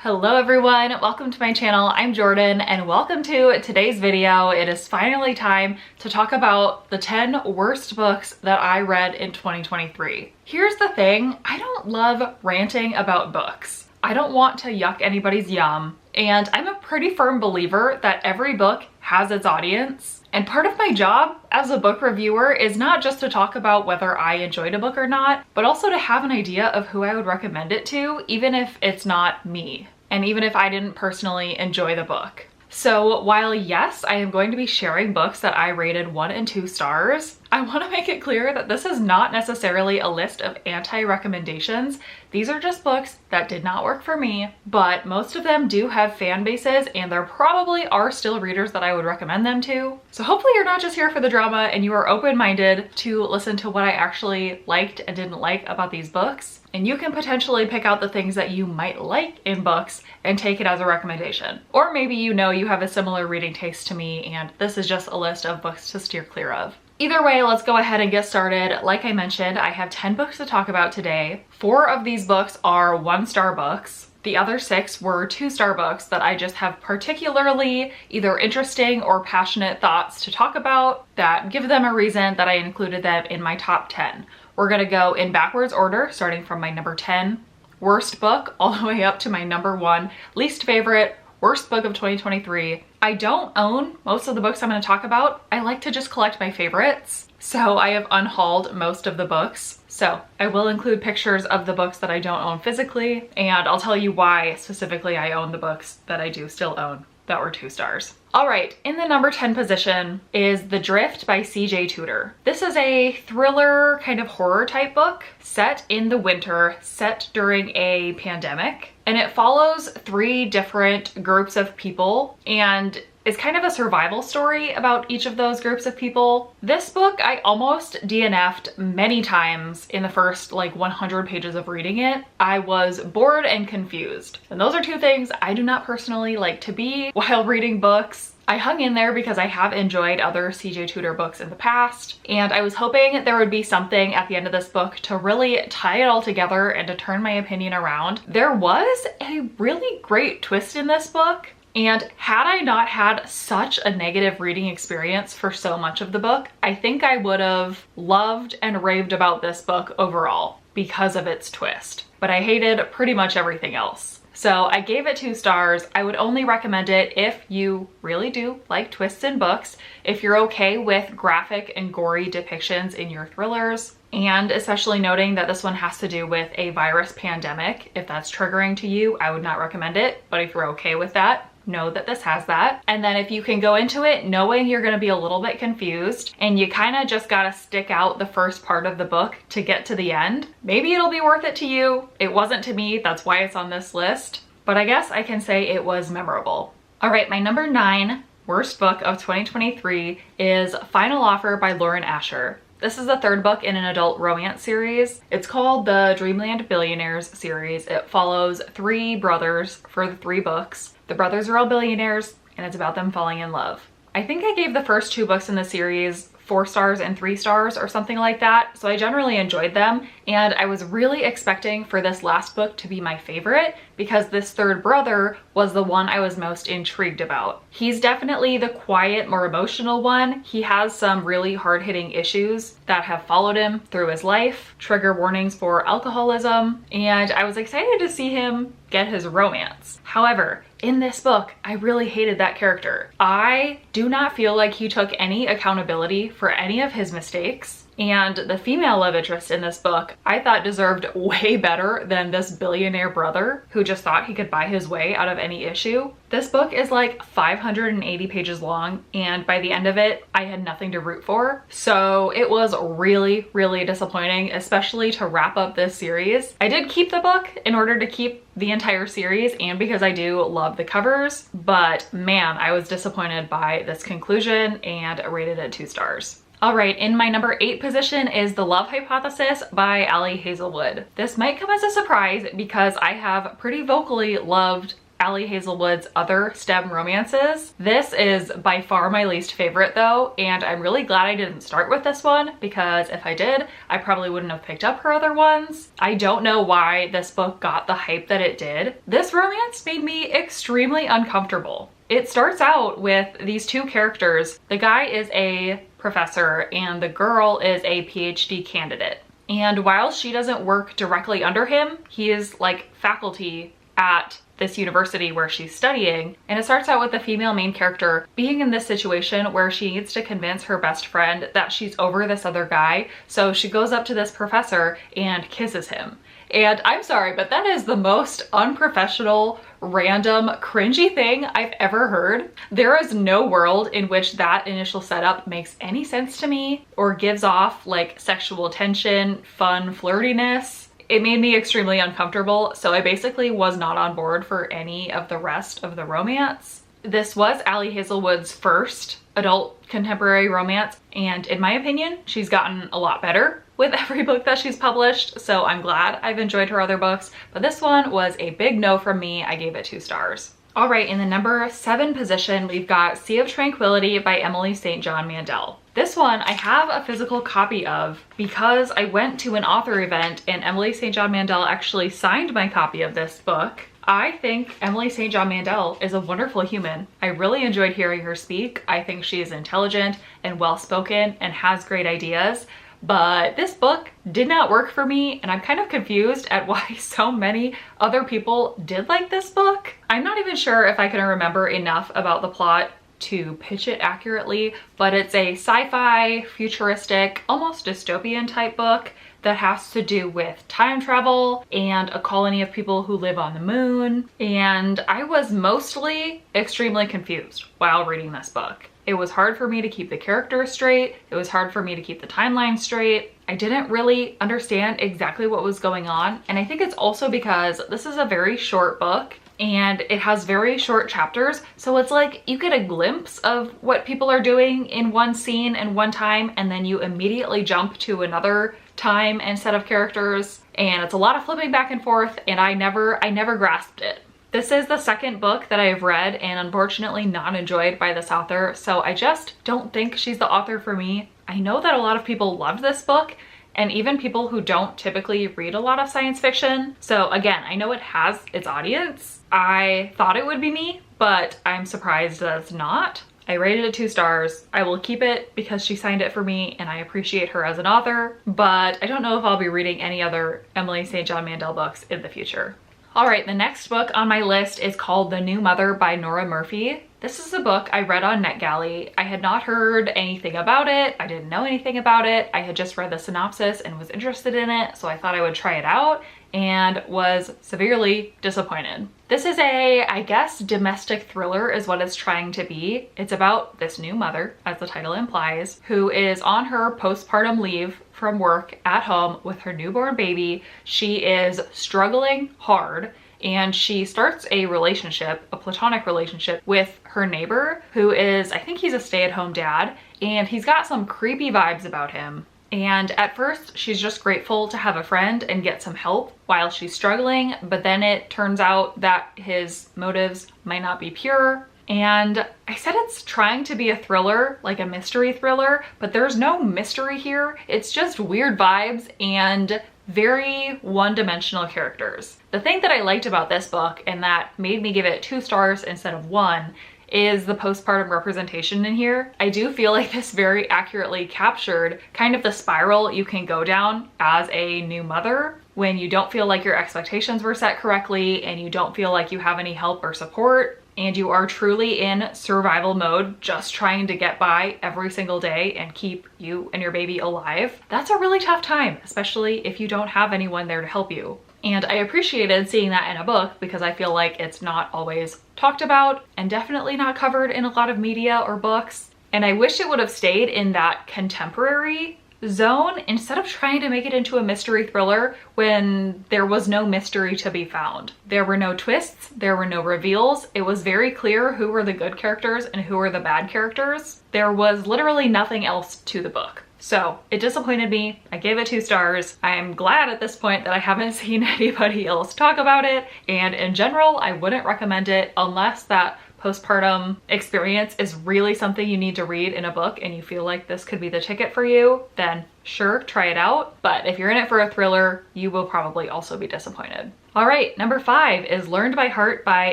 Hello everyone, welcome to my channel. I'm Jordan and welcome to today's video. It is finally time to talk about the 10 worst books that I read in 2023. Here's the thing, I don't love ranting about books. I don't want to yuck anybody's yum, and I'm a pretty firm believer that every book has its audience. And part of my job as a book reviewer is not just to talk about whether I enjoyed a book or not, but also to have an idea of who I would recommend it to, even if it's not me, and even if I didn't personally enjoy the book. So while yes, I am going to be sharing books that I rated 1 and 2 stars, I want to make it clear that this is not necessarily a list of anti-recommendations. These are just books that did not work for me, but most of them do have fan bases and there probably are still readers that I would recommend them to. So hopefully you're not just here for the drama and you are open-minded to listen to what I actually liked and didn't like about these books. And you can potentially pick out the things that you might like in books and take it as a recommendation. Or maybe you know you have a similar reading taste to me and this is just a list of books to steer clear of. Either way, let's go ahead and get started. Like I mentioned, I have 10 books to talk about today. 4 of these books are 1-star books. The other 6 were 2-star books that I just have particularly either interesting or passionate thoughts to talk about that give them a reason that I included them in my top 10. We're gonna go in backwards order, starting from my number 10 worst book all the way up to my number 1 least favorite worst book of 2023. I don't own most of the books I'm going to talk about. I like to just collect my favorites. So I have unhauled most of the books. So I will include pictures of the books that I don't own physically, and I'll tell you why specifically I own the books that I do still own that were 2 stars. All right, in the number 10 position is The Drift by C.J. Tudor. This is a thriller kind of horror type book set in the winter, set during a pandemic. And it follows 3 different groups of people and it's kind of a survival story about each of those groups of people. This book, I almost DNF'd many times in the first 100 pages of reading it. I was bored and confused. And those are 2 things I do not personally like to be while reading books. I hung in there because I have enjoyed other C.J. Tudor books in the past, and I was hoping there would be something at the end of this book to really tie it all together and to turn my opinion around. There was a really great twist in this book, and had I not had such a negative reading experience for so much of the book, I think I would have loved and raved about this book overall because of its twist. But I hated pretty much everything else. So I gave it 2 stars. I would only recommend it if you really do like twists in books, if you're okay with graphic and gory depictions in your thrillers, and especially noting that this one has to do with a virus pandemic. If that's triggering to you, I would not recommend it, but if you're okay with that, know that this has that. And then if you can go into it knowing you're gonna be a little bit confused and you kind of just gotta stick out the first part of the book to get to the end, maybe it'll be worth it to you. It wasn't to me, that's why it's on this list, but I guess I can say it was memorable. All right, my number 9 worst book of 2023 is Final Offer by Lauren Asher. This is the 3rd book in an adult romance series. It's called the Dreamland Billionaires series. It follows 3 brothers for the 3 books. The brothers are all billionaires and it's about them falling in love. I think I gave the first 2 books in the series 4 stars and 3 stars or something like that. So I generally enjoyed them and I was really expecting for this last book to be my favorite because this 3rd brother was the one I was most intrigued about. He's definitely the quiet, more emotional one. He has some really hard-hitting issues that have followed him through his life, trigger warnings for alcoholism, and I was excited to see him get his romance. However, in this book, I really hated that character. I do not feel like he took any accountability for any of his mistakes. And the female love interest in this book, I thought deserved way better than this billionaire brother who just thought he could buy his way out of any issue. This book is 580 pages long, and by the end of it, I had nothing to root for. So it was really, really disappointing, especially to wrap up this series. I did keep the book in order to keep the entire series and because I do love the covers, but man, I was disappointed by this conclusion and rated it 2 stars. All right, in my number 8 position is The Love Hypothesis by Ali Hazelwood. This might come as a surprise because I have pretty vocally loved Ali Hazelwood's other STEM romances. This is by far my least favorite though, and I'm really glad I didn't start with this one, because if I did, I probably wouldn't have picked up her other ones. I don't know why this book got the hype that it did. This romance made me extremely uncomfortable. It starts out with these two characters. The guy is a professor and the girl is a PhD candidate. And while she doesn't work directly under him, he is like faculty at this university where she's studying. And it starts out with the female main character being in this situation where she needs to convince her best friend that she's over this other guy. So she goes up to this professor and kisses him. And I'm sorry, but that is the most unprofessional, random, cringy thing I've ever heard. There is no world in which that initial setup makes any sense to me or gives off like sexual tension, fun, flirtiness. It made me extremely uncomfortable, so I basically was not on board for any of the rest of the romance. This was Ali Hazelwood's first adult contemporary romance, and in my opinion, she's gotten a lot better with every book that she's published, so I'm glad I've enjoyed her other books, but this one was a big no from me. I gave it 2 stars. All right, in the number 7 position, we've got Sea of Tranquility by Emily St. John Mandel. This one I have a physical copy of because I went to an author event and Emily St. John Mandel actually signed my copy of this book. I think Emily St. John Mandel is a wonderful human. I really enjoyed hearing her speak. I think she is intelligent and well-spoken and has great ideas. But this book did not work for me, and I'm kind of confused at why so many other people did like this book. I'm not even sure if I can remember enough about the plot to pitch it accurately, but it's a sci-fi, futuristic, almost dystopian type book that has to do with time travel and a colony of people who live on the moon. And I was mostly extremely confused while reading this book. It was hard for me to keep the characters straight. It was hard for me to keep the timeline straight. I didn't really understand exactly what was going on. And I think it's also because this is a very short book and it has very short chapters. So it's like you get a glimpse of what people are doing in one scene and one time, and then you immediately jump to another time and set of characters. And it's a lot of flipping back and forth, and I never grasped it. This is the second book that I've read and unfortunately not enjoyed by this author, so I just don't think she's the author for me. I know that a lot of people loved this book, and even people who don't typically read a lot of science fiction. So again, I know it has its audience. I thought it would be me, but I'm surprised that it's not. I rated it 2 stars. I will keep it because she signed it for me and I appreciate her as an author, but I don't know if I'll be reading any other Emily St. John Mandel books in the future. All right, the next book on my list is called The New Mother by Nora Murphy. This is a book I read on NetGalley. I had not heard anything about it. I didn't know anything about it. I had just read the synopsis and was interested in it, so I thought I would try it out and was severely disappointed. This is I guess, domestic thriller is what it's trying to be. It's about this new mother, as the title implies, who is on her postpartum leave from work at home with her newborn baby. She is struggling hard and she starts a relationship, a platonic relationship, with her neighbor who is, I think he's a stay-at-home dad, and he's got some creepy vibes about him. And at first she's just grateful to have a friend and get some help while she's struggling, but then it turns out that his motives might not be pure. And I said it's trying to be a thriller, like a mystery thriller, but there's no mystery here. It's just weird vibes and very one-dimensional characters. The thing that I liked about this book and that made me give it 2 stars instead of 1 is the postpartum representation in here. I do feel like this very accurately captured kind of the spiral you can go down as a new mother when you don't feel like your expectations were set correctly and you don't feel like you have any help or support and you are truly in survival mode, just trying to get by every single day and keep you and your baby alive. That's a really tough time, especially if you don't have anyone there to help you. And I appreciated seeing that in a book because I feel like it's not always talked about and definitely not covered in a lot of media or books. And I wish it would have stayed in that contemporary zone instead of trying to make it into a mystery thriller when there was no mystery to be found. There were no twists, there were no reveals. It was very clear who were the good characters and who were the bad characters. There was literally nothing else to the book. So it disappointed me. I gave it 2 stars. I'm glad at this point that I haven't seen anybody else talk about it. And in general, I wouldn't recommend it unless that postpartum experience is really something you need to read in a book and you feel like this could be the ticket for you, then sure, try it out. But if you're in it for a thriller, you will probably also be disappointed. All right, number 5 is Learned by Heart by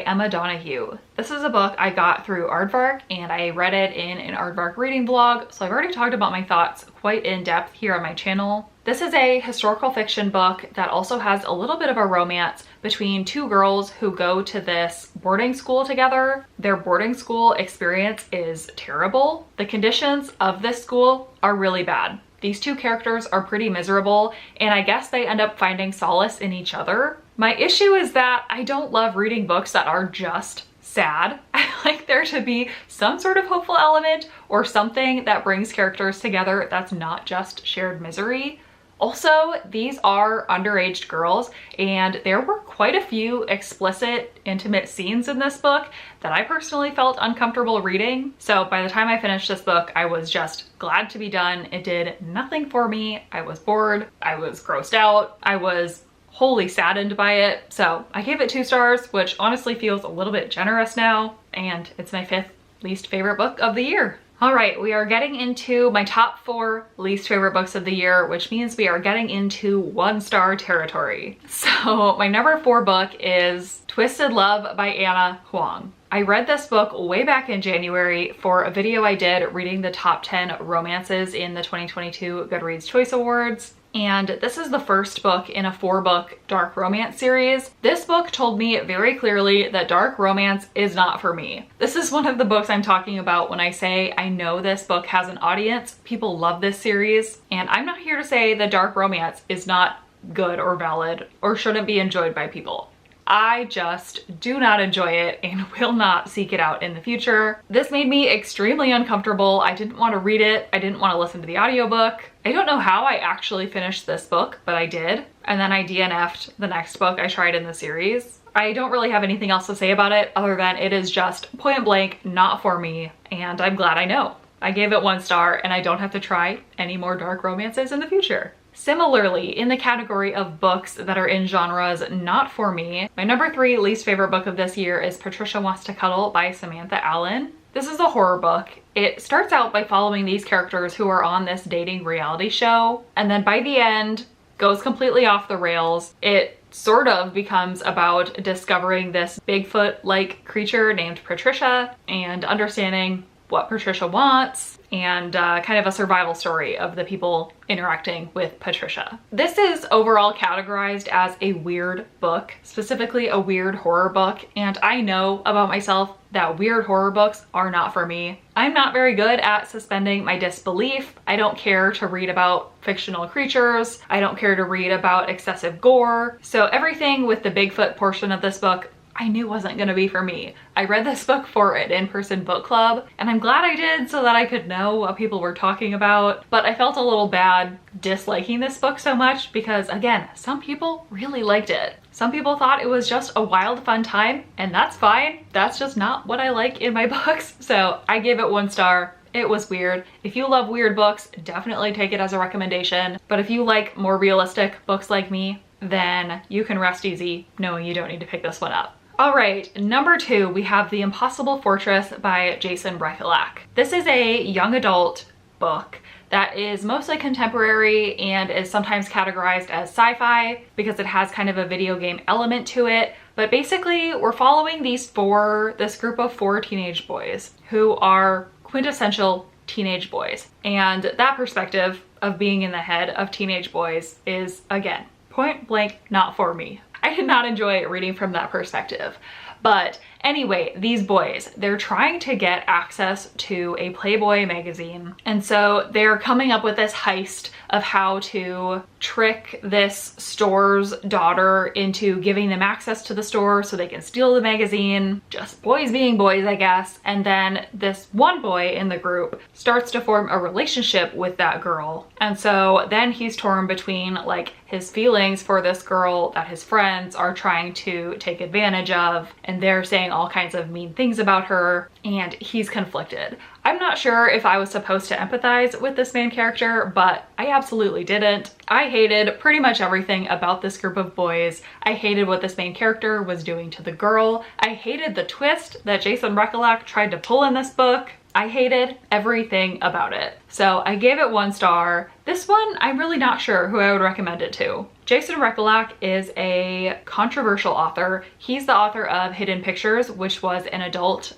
Emma Donoghue. This is a book I got through Aardvark and I read it in an Aardvark reading blog. So I've already talked about my thoughts quite in depth here on my channel. This is a historical fiction book that also has a little bit of a romance between 2 girls who go to this boarding school together. Their boarding school experience is terrible. The conditions of this school are really bad. These 2 characters are pretty miserable, and I guess they end up finding solace in each other. My issue is that I don't love reading books that are just sad. I like there to be some sort of hopeful element or something that brings characters together that's not just shared misery. Also, these are underage girls, and there were quite a few explicit, intimate scenes in this book that I personally felt uncomfortable reading. So by the time I finished this book, I was just glad to be done. It did nothing for me. I was bored. I was grossed out. I was wholly saddened by it. So I gave it 2 stars, which honestly feels a little bit generous now, and it's my 5th least favorite book of the year. All right, we are getting into my top 4 least favorite books of the year, which means we are getting into 1-star territory. So my number 4 book is Twisted Love by Anna Huang. I read this book way back in January for a video I did reading the top 10 romances in the 2022 Goodreads Choice Awards. And this is the first book in a 4-book dark romance series. This book told me very clearly that dark romance is not for me. This is one of the books I'm talking about when I say I know this book has an audience. People love this series, and I'm not here to say that dark romance is not good or valid or shouldn't be enjoyed by people. I just do not enjoy it and will not seek it out in the future. This made me extremely uncomfortable. I didn't want to read it. I didn't want to listen to the audiobook. I don't know how I actually finished this book, but I did. And then I DNF'd the next book I tried in the series. I don't really have anything else to say about it other than it is just point blank not for me, and I'm glad I know. I gave it 1 star and I don't have to try any more dark romances in the future. Similarly, in the category of books that are in genres not for me, my number 3 least favorite book of this year is Patricia Wants to Cuddle by Samantha Allen. This is a horror book. It starts out by following these characters who are on this dating reality show, and then by the end goes completely off the rails. It sort of becomes about discovering this Bigfoot-like creature named Patricia and understanding what Patricia wants, and kind of a survival story of the people interacting with Patricia. This is overall categorized as a weird book, specifically a weird horror book, and I know about myself that weird horror books are not for me. I'm not very good at suspending my disbelief. I don't care to read about fictional creatures. I don't care to read about excessive gore. So everything with the Bigfoot portion of this book I knew wasn't gonna be for me. I read this book for an in-person book club, and I'm glad I did so that I could know what people were talking about, but I felt a little bad disliking this book so much because, again, some people really liked it. Some people thought it was just a wild, fun time, and that's fine. That's just not what I like in my books, so I gave it 1 star. It was weird. If you love weird books, definitely take it as a recommendation, but if you like more realistic books like me, then you can rest easy knowing you don't need to pick this one up. All right, number 2, we have The Impossible Fortress by Jason Brechelak. This is a young adult book that is mostly contemporary and is sometimes categorized as sci-fi because it has kind of a video game element to it. But basically, we're following this group of 4 teenage boys who are quintessential teenage boys. And that perspective of being in the head of teenage boys is, again, point blank not for me. I did not enjoy reading from that perspective. But anyway, these boys, they're trying to get access to a Playboy magazine. And so they're coming up with this heist of how to trick this store's daughter into giving them access to the store so they can steal the magazine. Just boys being boys, I guess. And then this one boy in the group starts to form a relationship with that girl. And so then he's torn between like his feelings for this girl that his friends are trying to take advantage of, and they're saying all kinds of mean things about her, and he's conflicted. I'm not sure if I was supposed to empathize with this main character, but I absolutely didn't. I hated pretty much everything about this group of boys. I hated what this main character was doing to the girl. I hated the twist that Jason Recolak tried to pull in this book. I hated everything about it. So I gave it 1 star. This one, I'm really not sure who I would recommend it to. Jason Recolak is a controversial author. He's the author of Hidden Pictures, which was an adult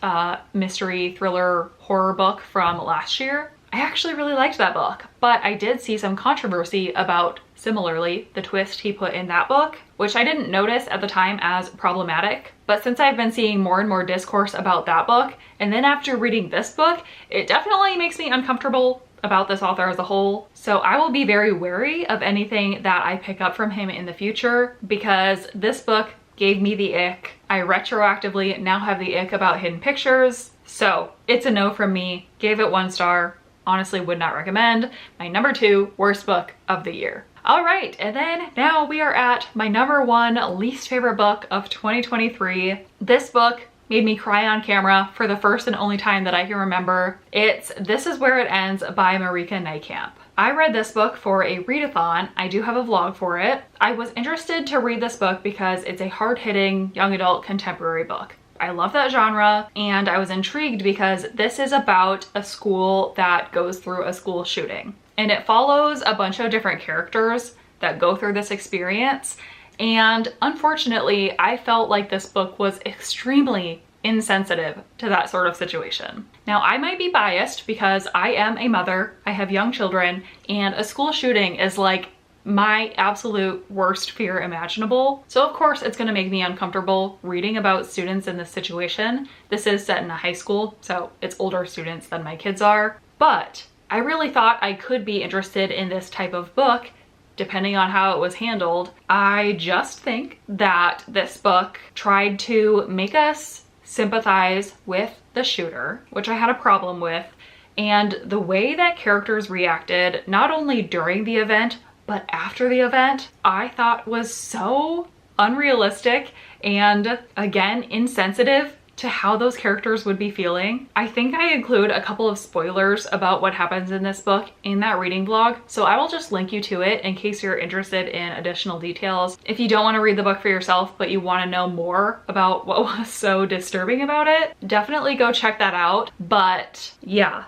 mystery thriller horror book from last year. I actually really liked that book, but I did see some controversy about, similarly, the twist he put in that book, which I didn't notice at the time as problematic. But since I've been seeing more and more discourse about that book, and then after reading this book, it definitely makes me uncomfortable about this author as a whole. So I will be very wary of anything that I pick up from him in the future, because this book gave me the ick. I retroactively now have the ick about Hidden Pictures. So it's a no from me. Gave it 1 star. Honestly would not recommend. My number 2 worst book of the year. All right, and then now we are at my number 1 least favorite book of 2023. This book made me cry on camera for the first and only time that I can remember. It's This Is Where It Ends by Marika Nijkamp. I read this book for a readathon. I do have a vlog for it. I was interested to read this book because it's a hard-hitting young adult contemporary book. I love that genre, and I was intrigued because this is about a school that goes through a school shooting. And it follows a bunch of different characters that go through this experience. And unfortunately, I felt like this book was extremely insensitive to that sort of situation. Now, I might be biased because I am a mother, I have young children, and a school shooting is like my absolute worst fear imaginable. So of course it's gonna make me uncomfortable reading about students in this situation. This is set in a high school, so it's older students than my kids are. But I really thought I could be interested in this type of book depending on how it was handled. I just think that this book tried to make us sympathize with the shooter, which I had a problem with, and the way that characters reacted, not only during the event, but after the event, I thought was so unrealistic and, again, insensitive to how those characters would be feeling. I think I include a couple of spoilers about what happens in this book in that reading vlog, so I will just link you to it in case you're interested in additional details. If you don't want to read the book for yourself, but you want to know more about what was so disturbing about it, definitely go check that out. But yeah,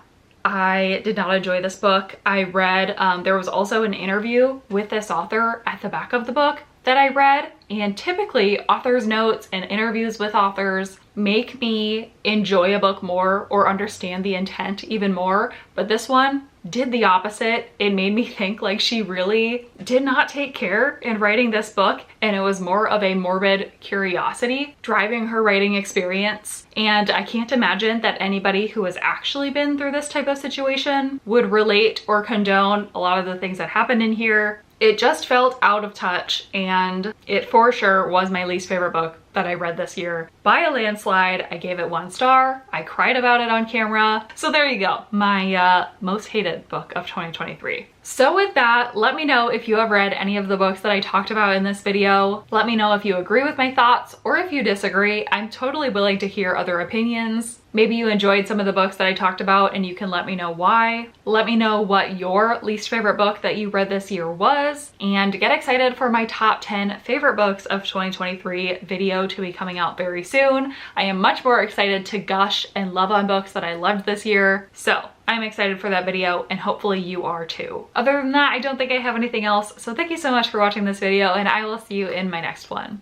I did not enjoy this book. I read, there was also an interview with this author at the back of the book that I read, and typically author's notes and interviews with authors make me enjoy a book more or understand the intent even more, but this one did the opposite. It made me think like she really did not take care in writing this book, and it was more of a morbid curiosity driving her writing experience. And I can't imagine that anybody who has actually been through this type of situation would relate or condone a lot of the things that happened in here. It just felt out of touch, and it for sure was my least favorite book that I read this year by a landslide. I gave it 1 star. I cried about it on camera. So there you go, my most hated book of 2023. So with that, let me know if you have read any of the books that I talked about in this video. Let me know if you agree with my thoughts or if you disagree. I'm totally willing to hear other opinions. Maybe you enjoyed some of the books that I talked about and you can let me know why. Let me know what your least favorite book that you read this year was, and get excited for my top 10 favorite books of 2023 video to be coming out very soon. I am much more excited to gush and love on books that I loved this year. So I'm excited for that video, and hopefully you are too. Other than that, I don't think I have anything else. So thank you so much for watching this video, and I will see you in my next one.